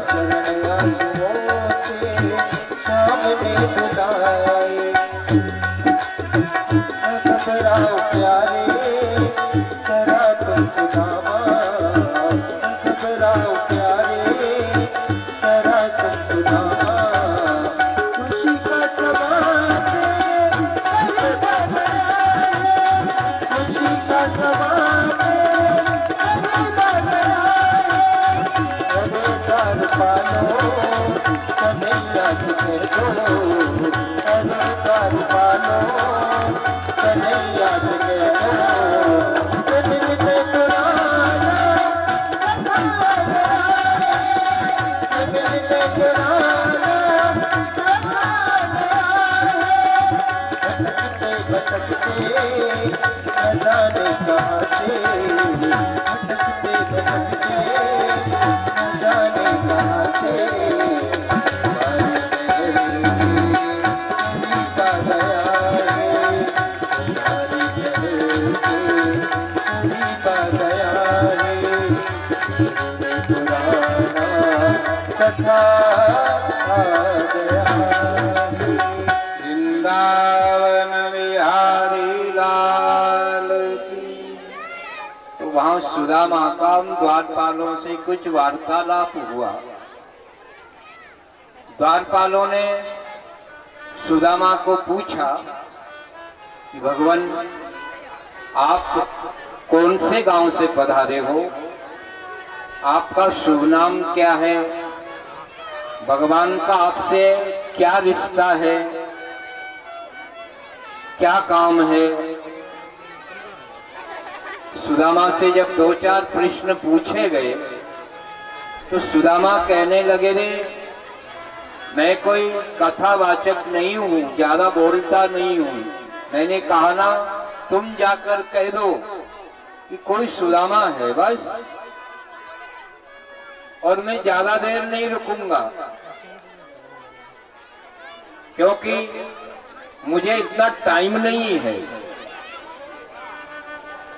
Speaker 1: चरण आंसुओं से शाम में धुलाए। घबराओ प्यारे करा तुम सुदामा, घबराओ प्यारे करा तुम सुदामा। खुशी का समा है, खुशी का समा है, अधिकार पालो कन्हैया से कह दो, अधिकार पालो कन्हैया से कह दो। मिलने पुराना मिलने पुराना
Speaker 2: भटकते भटकते न जाने कहाँ से
Speaker 1: वृंदावन बिहारी लाल की। तो वहां सुदामा का द्वारपालों से कुछ वार्तालाप हुआ। द्वारपालों ने सुदामा को पूछा कि भगवान आप कौन से गांव से पधारे हो, आपका शुभ नाम क्या है, भगवान का आपसे क्या रिश्ता है, क्या काम है। सुदामा से जब दो चार प्रश्न पूछे गए तो सुदामा कहने लगे, रे मैं कोई कथावाचक नहीं हूँ, ज्यादा बोलता नहीं हूँ। मैंने कहा ना तुम जाकर कह दो कि कोई सुदामा है बस, और मैं ज्यादा देर नहीं रुकूंगा क्योंकि मुझे इतना टाइम नहीं है।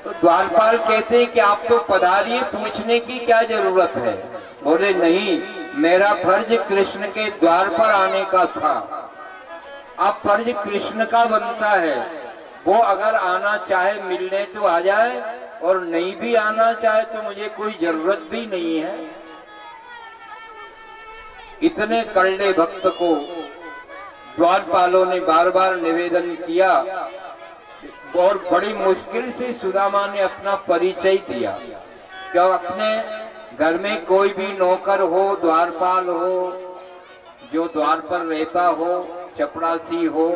Speaker 1: तो द्वारपाल कहते हैं कि आप तो पधारिए, पूछने की क्या जरूरत है। बोले नहीं, मेरा फर्ज कृष्ण के द्वार पर आने का था। अब फर्ज कृष्ण का बनता है, वो अगर आना चाहे मिलने तो आ जाए, और नहीं भी आना चाहे तो मुझे कोई जरूरत भी नहीं है। इतने कड़े भक्त को द्वारपालों ने बार बार निवेदन किया और बड़ी मुश्किल से सुदामा ने अपना परिचय दिया। क्यों, अपने घर में कोई भी नौकर हो, द्वारपाल हो, जो द्वार पर रहता हो, चपरासी हो,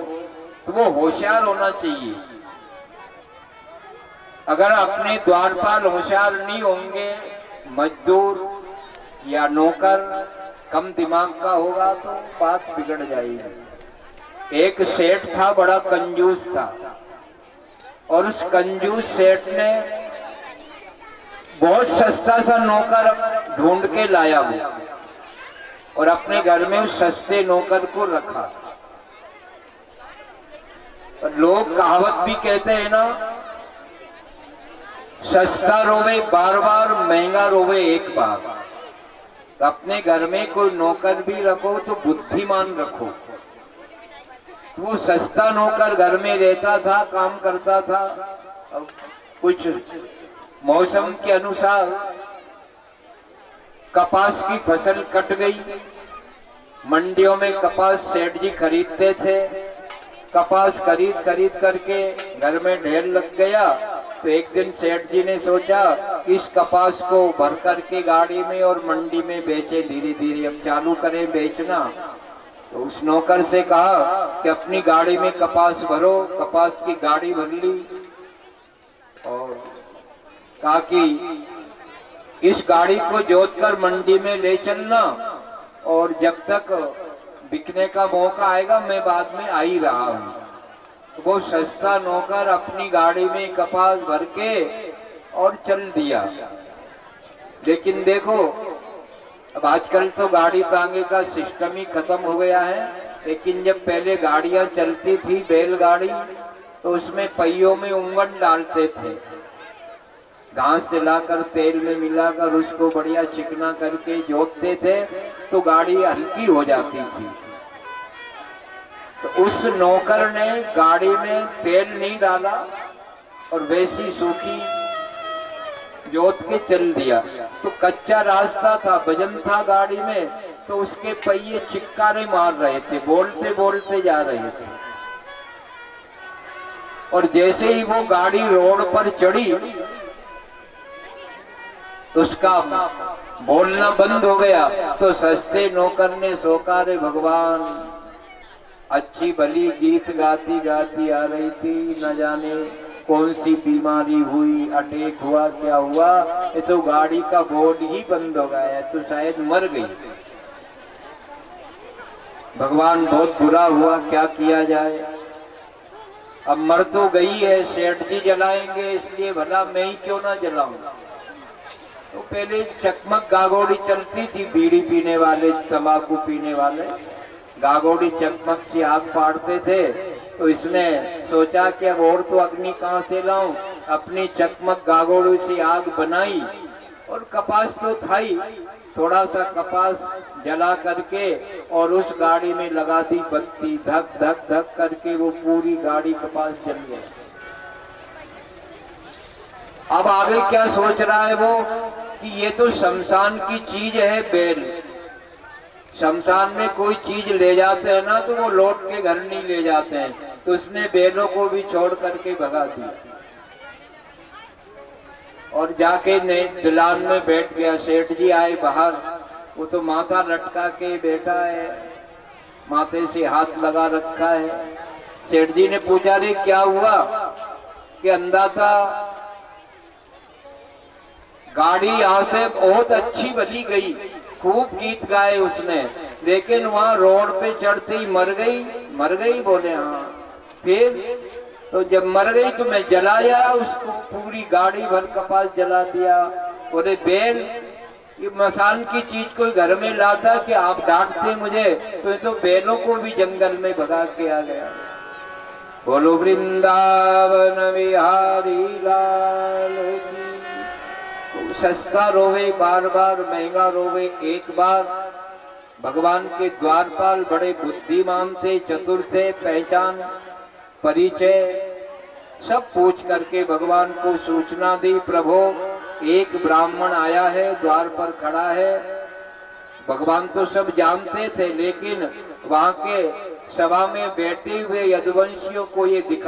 Speaker 1: तो वो होशियार होना चाहिए। अगर अपने द्वारपाल होशियार नहीं होंगे, मजदूर या नौकर कम दिमाग का होगा तो बात बिगड़ जाएगी। एक सेठ था, बड़ा कंजूस था, और उस कंजूस सेठ ने बहुत सस्ता सा नौकर ढूंढ के लाया वो, और अपने घर में उस सस्ते नौकर को रखा। और लोग कहावत भी कहते हैं ना, सस्ता रोवे बार बार, महंगा रोवे एक बार। अपने घर में कोई नौकर भी रखो तो बुद्धिमान रखो। वो सस्ता नौकर घर में रहता था, काम करता था। अब कुछ मौसम के अनुसार कपास की फसल कट गई, मंडियों में कपास सेठ जी खरीदते थे। कपास खरीद करके घर में ढेर लग गया। तो एक दिन सेठ जी ने सोचा इस कपास को भर करके गाड़ी में और मंडी में बेचे, धीरे धीरे अब चालू करें बेचना। तो उस नौकर से कहा कि अपनी गाड़ी में कपास भरो। कपास की गाड़ी भर ली और कहा कि इस गाड़ी को जोतकर मंडी में ले चलना, और जब तक बिकने का मौका आएगा मैं बाद में आ ही रहा हूँ। वो सस्ता नौकर अपनी गाड़ी में कपास भर के और चल दिया। लेकिन देखो, अब आजकल तो गाड़ी तांगे का सिस्टम ही खत्म हो गया है। लेकिन जब पहले गाड़ियां चलती थी, बैलगाड़ी, तो उसमें पहियों में उंगन डालते थे, घास जलाकर तेल में मिलाकर उसको बढ़िया चिकना करके जोतते थे, तो गाड़ी हल्की हो जाती थी। तो उस नौकर ने गाड़ी में तेल नहीं डाला और वैसी सूखी जोत के चल दिया। तो कच्चा रास्ता था, वजन था गाड़ी में, तो उसके पहिए चिक्कारे मार रहे थे, बोलते बोलते जा रहे थे। और जैसे ही वो गाड़ी रोड पर चढ़ी, उसका बोलना बंद हो गया। तो सस्ते नौकर ने सोकारे भगवान, अच्छी भली गीत गाती गाती आ रही थी, न जाने कौन सी बीमारी हुई, अटैक हुआ, क्या हुआ, ये तो गाड़ी का बोर्ड ही बंद हो गया, तो शायद मर गई। भगवान बहुत बुरा हुआ, क्या किया जाए। अब मर तो गई है, सेठ जी जलाएंगे, इसलिए भला मैं ही क्यों ना जलाऊं। तो पहले चकमक गागोड़ी चलती थी, बीड़ी पीने वाले, तंबाकू पीने वाले गागोड़ी चकमक से आग फाड़ते थे। तो इसने सोचा कि अब और तो अग्नि कहाँ से लाऊं, अपनी चकमक गागोड़ी से आग बनाई और कपास तो था ही, थोड़ा सा कपास जला करके और उस गाड़ी में लगा दी बत्ती, धक धक धक करके वो पूरी गाड़ी कपास जल गई। अब आगे क्या सोच रहा है वो कि ये तो शमशान की चीज है बैल, शमशान में कोई चीज ले जाते हैं ना तो वो लौट के घर नहीं ले जाते हैं, तो उसने बैलों को भी छोड़ करके भगा दिया और जाके दिलान में बैठ गया। सेठ जी आए बाहर, वो तो माथा लटका के बैठा है, माथे से हाथ लगा रखा है। सेठ जी ने पूछा रे क्या हुआ, कि अंदाजा गाड़ी यहाँ से बहुत अच्छी बनी गई, खूब गीत गाए उसने, लेकिन वहां रोड पे चढ़ते ही मर गई बोले हाँ। फिर तो जब मर गई तो मैं जलाया उसको, पूरी गाड़ी भर कपास जला दिया। बोले बैल ये मसान की चीज कोई घर में लाता कि आप डांटते मुझे, तो ये तो बैलों को भी जंगल में भगा के आ गया। बोलो वृंदावन बिहारी लाल की। सस्ता रोवे बार बार, महंगा रोवे एक बार। भगवान के द्वारपाल बड़े बुद्धिमान थे, चतुर थे, पहचान परिचय सब पूछ करके भगवान को सूचना दी, प्रभु एक ब्राह्मण आया है, द्वार पर खड़ा है। भगवान तो सब जानते थे, लेकिन वहां के सभा में बैठे हुए यदुवंशियों को ये दिखा